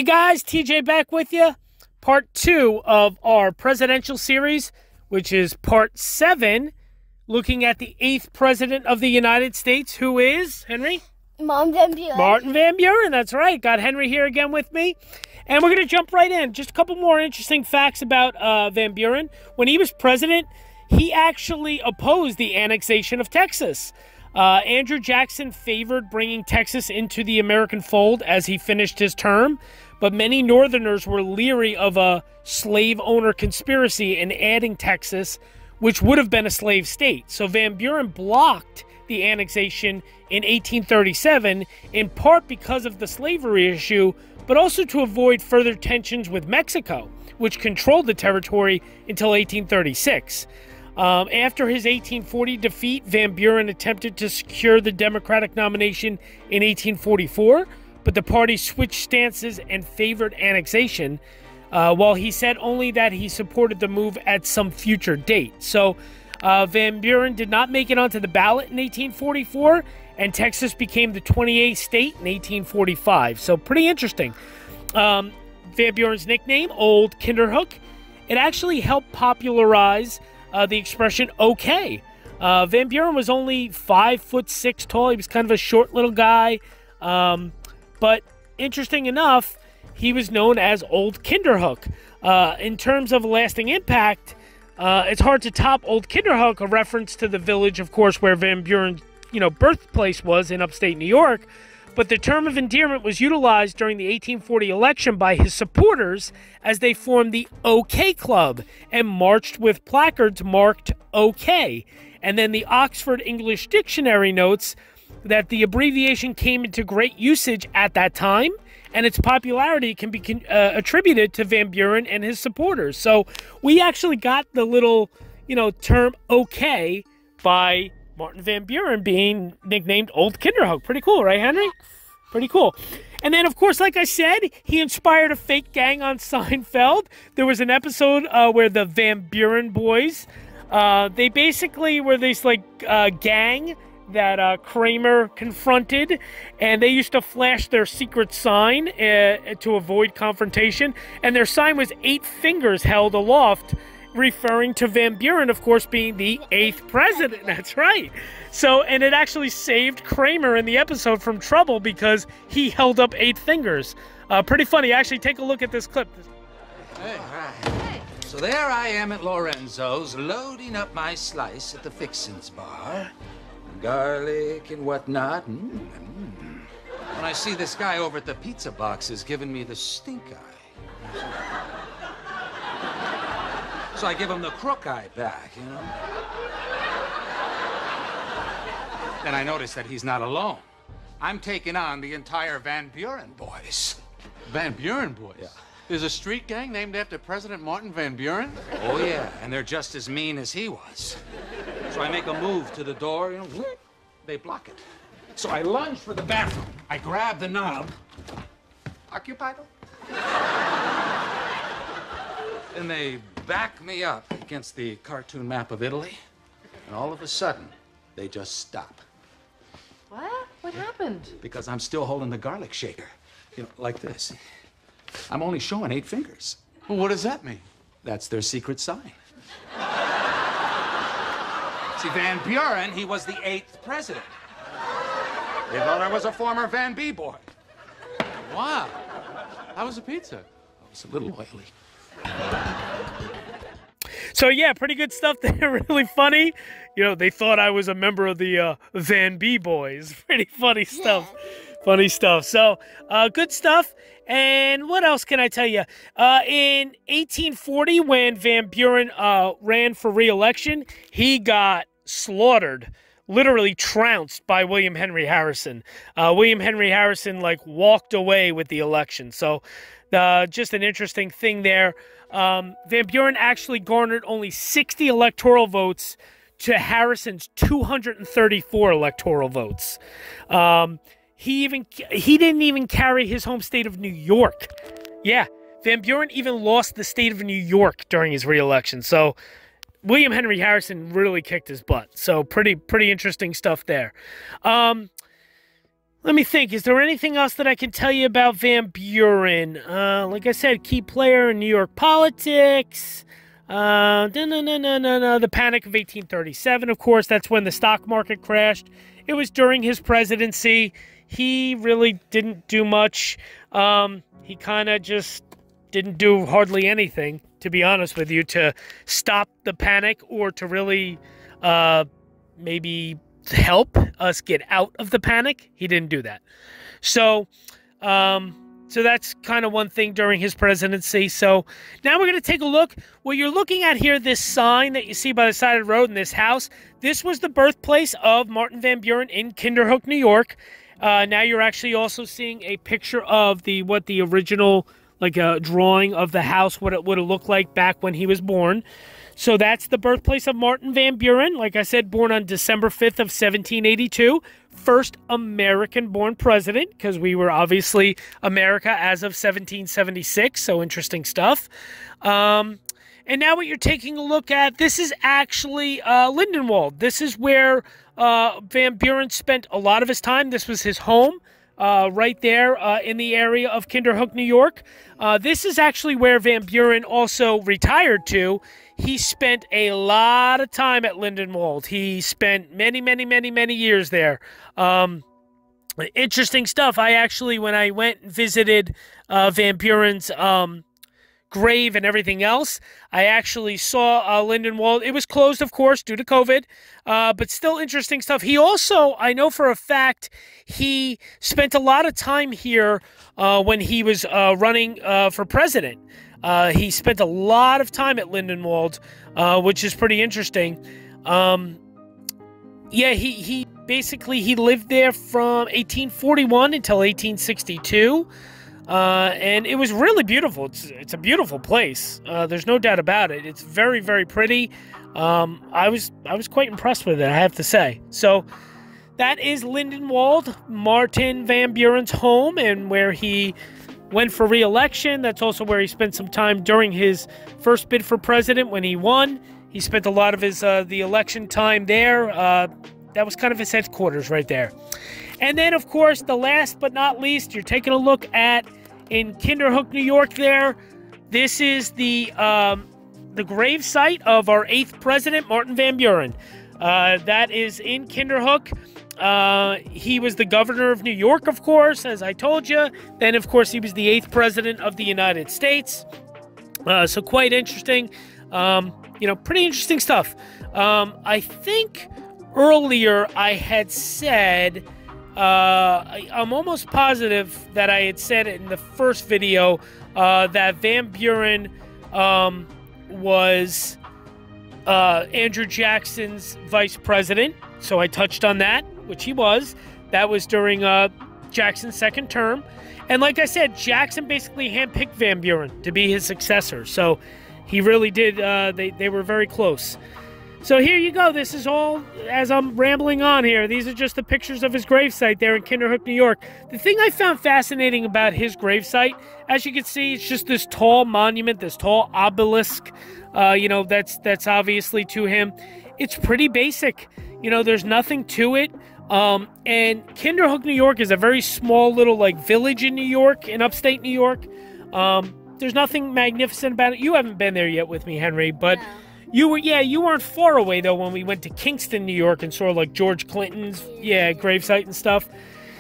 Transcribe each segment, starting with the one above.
Hey guys, TJ back with you. Part 2 of our presidential series, which is part 7, looking at the 8th president of the United States, who is, Henry? Martin Van Buren. Martin Van Buren, that's right. Got Henry here again with me. And we're going to jump right in. Just a couple more interesting facts about Van Buren. When he was president, he actually opposed the annexation of Texas. Andrew Jackson favored bringing Texas into the American fold as he finished his term, but many Northerners were leery of a slave owner conspiracy in adding Texas, which would have been a slave state. So Van Buren blocked the annexation in 1837, in part because of the slavery issue, but also to avoid further tensions with Mexico, which controlled the territory until 1836. After his 1840 defeat, Van Buren attempted to secure the Democratic nomination in 1844, but the party switched stances and favored annexation, while he said only that he supported the move at some future date. So Van Buren did not make it onto the ballot in 1844, and Texas became the 28th state in 1845. So pretty interesting. Van Buren's nickname, Old Kinderhook, it actually helped popularize the expression okay. Van Buren was only 5'6" tall. He was kind of a short little guy. But interesting enough, he was known as Old Kinderhook. In terms of lasting impact, it's hard to top Old Kinderhook, a reference to the village, of course, where Van Buren's birthplace was in upstate New York. But the term of endearment was utilized during the 1840 election by his supporters as they formed the OK Club and marched with placards marked OK. And then the Oxford English Dictionary notes that the abbreviation came into great usage at that time, and its popularity can be attributed to Van Buren and his supporters. So we actually got the little, term OK by Martin Van Buren being nicknamed Old Kinderhook. Pretty cool, right, Henry? Pretty cool. And then, of course, like I said, he inspired a fake gang on Seinfeld. There was an episode where the Van Buren Boys, they basically were this, gang that Kramer confronted, and they used to flash their secret sign to avoid confrontation, and their sign was 8 fingers held aloft, referring to Van Buren, of course, being the 8th president. That's right. So, and it actually saved Kramer in the episode from trouble because he held up 8 fingers. Pretty funny. Actually, take a look at this clip. Hey. Hey. So there I am at Lorenzo's, loading up my slice at the Fixins bar. Garlic and whatnot. When I see this guy over at the pizza boxes giving me the stink eye. So I give him the crook eye back, Then I notice that he's not alone. I'm taking on the entire Van Buren Boys. Van Buren Boys? Yeah. There's a street gang named after President Martin Van Buren? Oh, yeah, and they're just as mean as he was. So I make a move to the door, they block it. So I lunge for the bathroom. I grab the knob. Occupied? And they back me up against the cartoon map of Italy, and all of a sudden, they just stop. What? What happened? Because I'm still holding the garlic shaker, like this. I'm only showing 8 fingers. Well, what does that mean? That's their secret sign. See, Van Buren, he was the 8th president. They thought I was a former Van B boy. Wow. How was the pizza? It's a little oily. So, yeah, pretty good stuff there. Really funny. They thought I was a member of the Van B Boys. Pretty funny stuff. Funny stuff. So, good stuff. And what else can I tell you? In 1840, when Van Buren ran for re-election, he got slaughtered, literally trounced by William Henry Harrison. William Henry Harrison, walked away with the election. So, just an interesting thing there. Van Buren actually garnered only 60 electoral votes to Harrison's 234 electoral votes. He didn't even carry his home state of New York. Yeah, Van Buren even lost the state of New York during his re-election. So William Henry Harrison really kicked his butt. So pretty interesting stuff there. Let me think. Is there anything else that I can tell you about Van Buren? Like I said, key player in New York politics. The Panic of 1837, of course. That's when the stock market crashed. It was during his presidency. He really didn't do much. He kind of just didn't do hardly anything, to be honest with you, to stop the panic or to really maybe help us get out of the panic. He didn't do that. So that's kind of one thing during his presidency. So now we're going to take a look. What you're looking at here, this sign that you see by the side of the road in this house, this was the birthplace of Martin Van Buren in Kinderhook, New York. Now you're actually also seeing a picture of what the original, like a drawing of the house, what it would have looked like back when he was born. So that's the birthplace of Martin Van Buren. Like I said, born on December 5th of 1782. First American-born president, because we were obviously America as of 1776. So interesting stuff. And now what you're taking a look at, this is actually Lindenwald. This is where Van Buren spent a lot of his time. This was his home. Right there in the area of Kinderhook, New York. This is actually where Van Buren also retired to. He spent a lot of time at Lindenwald. He spent many years there. Interesting stuff. I actually, when I went and visited Van Buren's grave and everything else, I actually saw Lindenwald. It was closed, of course, due to COVID, but still interesting stuff. He also, I know for a fact, he spent a lot of time here when he was running for president. He spent a lot of time at Lindenwald, which is pretty interesting. Yeah, he basically, he lived there from 1841 until 1862. And it was really beautiful. It's a beautiful place. There's no doubt about it. It's very pretty. I was quite impressed with it, I have to say. So that is Lindenwald, Martin Van Buren's home, and where he went for re-election. That's also where he spent some time during his first bid for president when he won. He spent a lot of his the election time there. That was kind of his headquarters right there. And then, of course, the last but not least, you're taking a look at in Kinderhook, New York there. This is the gravesite of our 8th president, Martin Van Buren. That is in Kinderhook. He was the governor of New York, of course, as I told you. Then, of course, he was the 8th president of the United States. So quite interesting. Pretty interesting stuff. I think earlier I had said... I'm almost positive that I had said it in the first video that Van Buren was Andrew Jackson's vice president. So I touched on that, which he was. That was during Jackson's second term. And like I said, Jackson basically handpicked Van Buren to be his successor. So he really did. They were very close. So here you go. This is all, as I'm rambling on here, these are just the pictures of his gravesite there in Kinderhook, New York. The thing I found fascinating about his gravesite, as you can see, it's just this tall monument, this tall obelisk, that's obviously to him. It's pretty basic. There's nothing to it. And Kinderhook, New York is a very small little, village in New York, in upstate New York. There's nothing magnificent about it. You haven't been there yet with me, Henry, but... No. You weren't far away, though, when we went to Kingston, New York, and saw, George Clinton's, gravesite and stuff.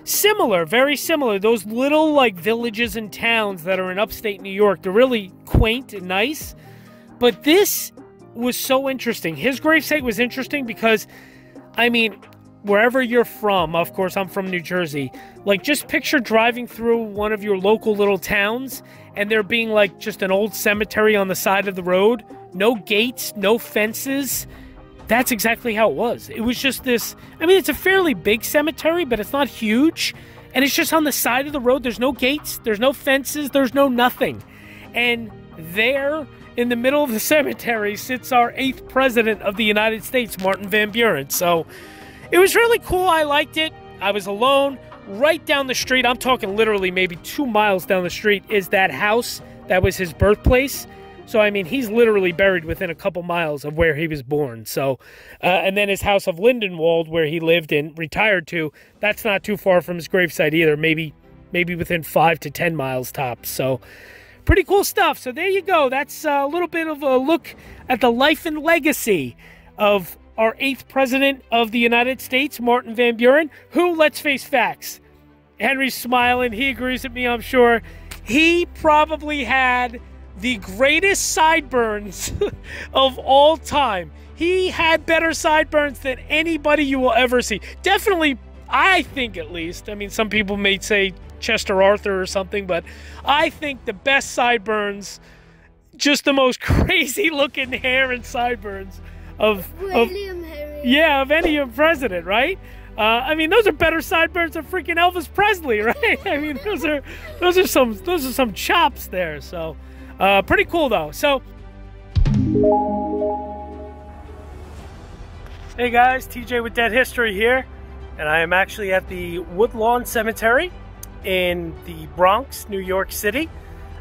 Similar, very similar. Those little, villages and towns that are in upstate New York, they're really quaint and nice. But this was so interesting. His gravesite was interesting because, wherever you're from, of course, I'm from New Jersey, just picture driving through one of your local little towns, and there being, just an old cemetery on the side of the road. No gates, no fences. That's exactly how it was. It was just this... it's a fairly big cemetery, but it's not huge. And it's just on the side of the road. There's no gates. There's no fences. There's no nothing. And there, in the middle of the cemetery, sits our 8th president of the United States, Martin Van Buren. So it was really cool. I liked it. I was alone. Right down the street, I'm talking literally maybe 2 miles down the street, is that house that was his birthplace. So, I mean, he's literally buried within a couple miles of where he was born. So, and then his house of Lindenwald, where he lived and retired to, that's not too far from his gravesite either. Maybe within 5 to 10 miles tops. So, pretty cool stuff. So, there you go. That's a little bit of a look at the life and legacy of our 8th president of the United States, Martin Van Buren, who, let's face facts, Henry's smiling. He agrees with me, I'm sure. He probably had the greatest sideburns of all time. He had better sideburns than anybody you will ever see. Definitely, I think at least. I mean, some people may say Chester Arthur or something, but I think the best sideburns, just the most crazy looking hair and sideburns of any president, right? I mean, those are better sideburns than freaking Elvis Presley, right? I mean, those are some chops there. So, pretty cool though. So, hey guys, TJ with Dead History here, and I am actually at the Woodlawn Cemetery in the Bronx, New York City.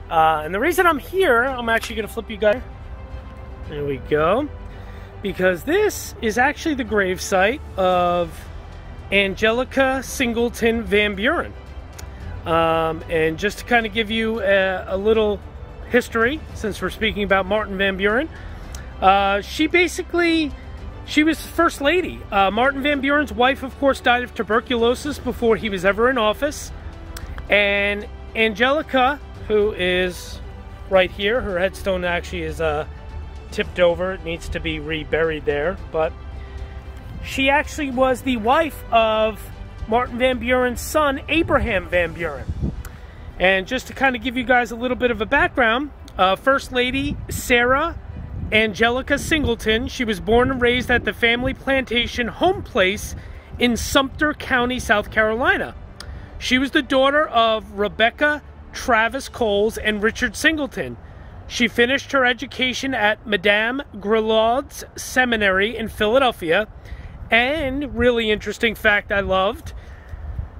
And the reason I'm here, I'm actually going to flip you guys. There we go. Because this is actually the gravesite of Angelica Singleton Van Buren. And just to kind of give you a little history, since we're speaking about Martin Van Buren, she was First Lady. Martin Van Buren's wife, of course, died of tuberculosis before he was ever in office. And Angelica, who is right here, her headstone actually is tipped over. It needs to be reburied there, but she actually was the wife of Martin Van Buren's son, Abraham Van Buren. And just to kind of give you guys a little bit of a background, First Lady Sarah Angelica Singleton, she was born and raised at the family plantation home place in Sumter County, South Carolina. She was the daughter of Rebecca Travis Coles and Richard Singleton. She finished her education at Madame Grillaud's Seminary in Philadelphia. And, really interesting fact I loved,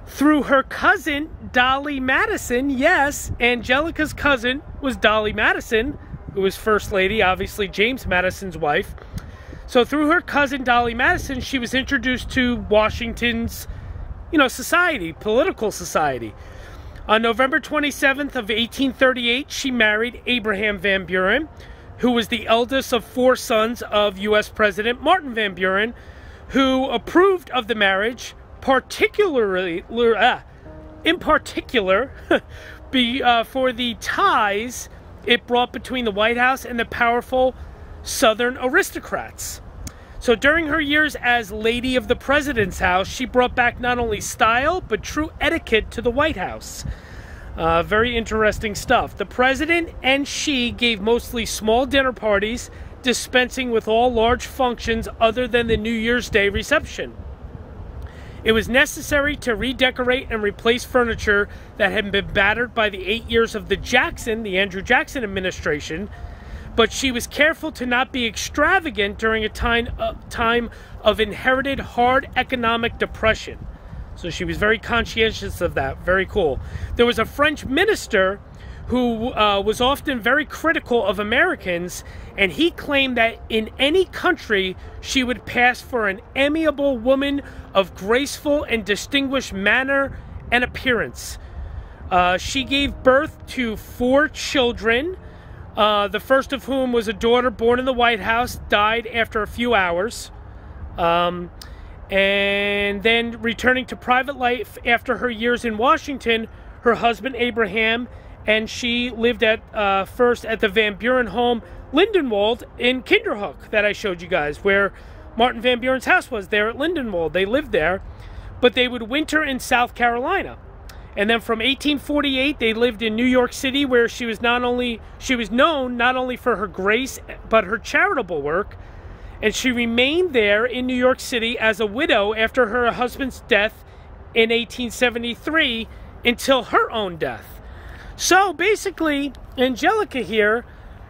through her cousin, Dolly Madison. Yes, Angelica's cousin was Dolly Madison, who was First Lady, obviously James Madison's wife. So through her cousin, Dolly Madison, she was introduced to Washington's, society, political society. On November 27th of 1838, she married Abraham Van Buren, who was the eldest of 4 sons of U.S. President Martin Van Buren, who approved of the marriage, in particular, for the ties it brought between the White House and the powerful Southern aristocrats. So during her years as Lady of the President's House, she brought back not only style, but true etiquette to the White House. Very interesting stuff. The President and she gave mostly small dinner parties, dispensing with all large functions other than the New Year's Day reception. It was necessary to redecorate and replace furniture that had been battered by the 8 years of the Andrew Jackson administration, but she was careful to not be extravagant during a time of inherited hard economic depression. So she was very conscientious of that. Very cool. There was a French minister who was often very critical of Americans, and he claimed that in any country she would pass for an amiable woman of graceful and distinguished manner and appearance. She gave birth to 4 children, the first of whom was a daughter born in the White House, died after a few hours. And then returning to private life after her years in Washington, her husband Abraham and she lived at first at the Van Buren home, Lindenwald, in Kinderhook, that I showed you guys, where Martin Van Buren's house was there at Lindenwald. They lived there, but they would winter in South Carolina. And then from 1848, they lived in New York City, where she was known not only for her grace, but her charitable work. And she remained there in New York City as a widow after her husband's death in 1873 until her own death. So basically, Angelica here,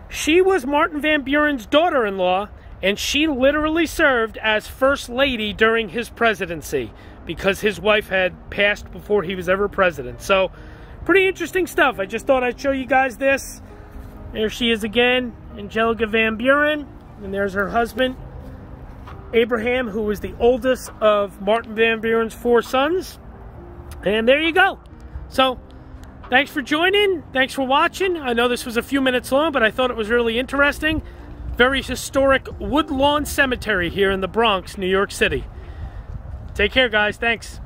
she was Martin Van Buren's daughter-in-law, and she literally served as First Lady during his presidency because his wife had passed before he was ever president. So, pretty interesting stuff. I just thought I'd show you guys this. There she is again, Angelica Van Buren. And there's her husband, Abraham, who was the oldest of Martin Van Buren's 4 sons. And there you go. So, thanks for joining. Thanks for watching. I know this was a few minutes long, but I thought it was really interesting. Very historic Woodlawn Cemetery here in the Bronx, New York City. Take care, guys. Thanks.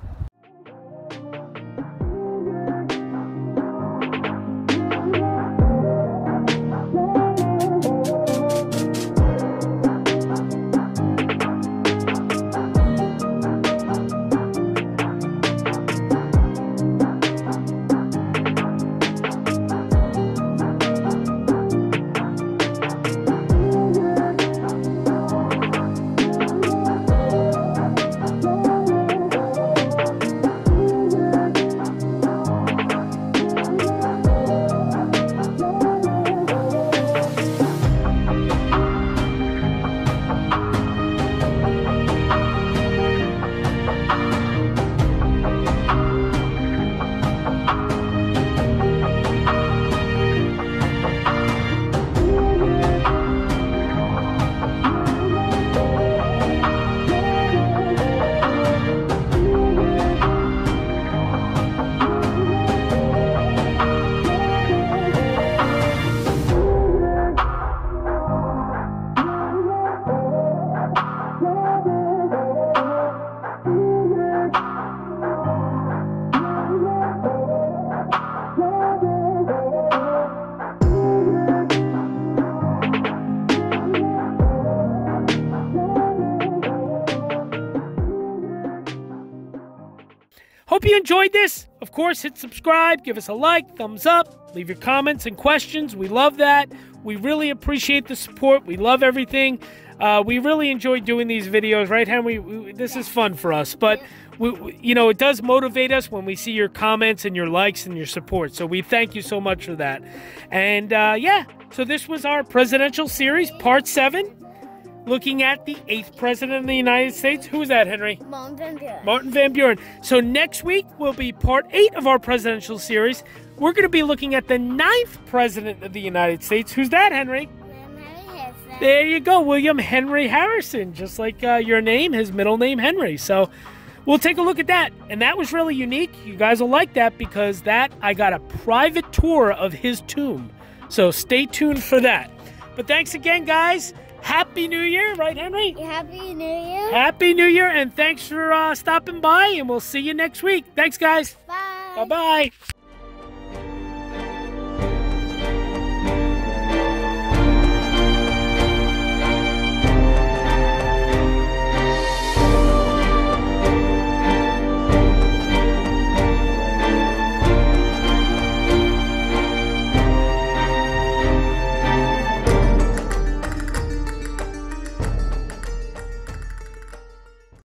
Hope you enjoyed this. Of course, hit subscribe, give us a like, thumbs up, leave your comments and questions. We love that. We really appreciate the support. We love everything. We really enjoy doing these videos, right, Henry? This is fun for us, but you know, it does motivate us when we see your comments and your likes and your support. So we thank you so much for that. And yeah, so this was our presidential series, part 7. Looking at the 8th president of the United States. Who is that, Henry? Martin Van Buren. Martin Van Buren. So next week will be part 8 of our presidential series. We're going to be looking at the 9th president of the United States. Who's that, Henry? There you go, William Henry Harrison. Just like your name, his middle name, Henry. So we'll take a look at that. And that was really unique. You guys will like that because I got a private tour of his tomb. So stay tuned for that. But thanks again, guys. Happy New Year, right, Henry? Happy New Year. Happy New Year, and thanks for stopping by, and we'll see you next week. Thanks, guys. Bye. Bye-bye.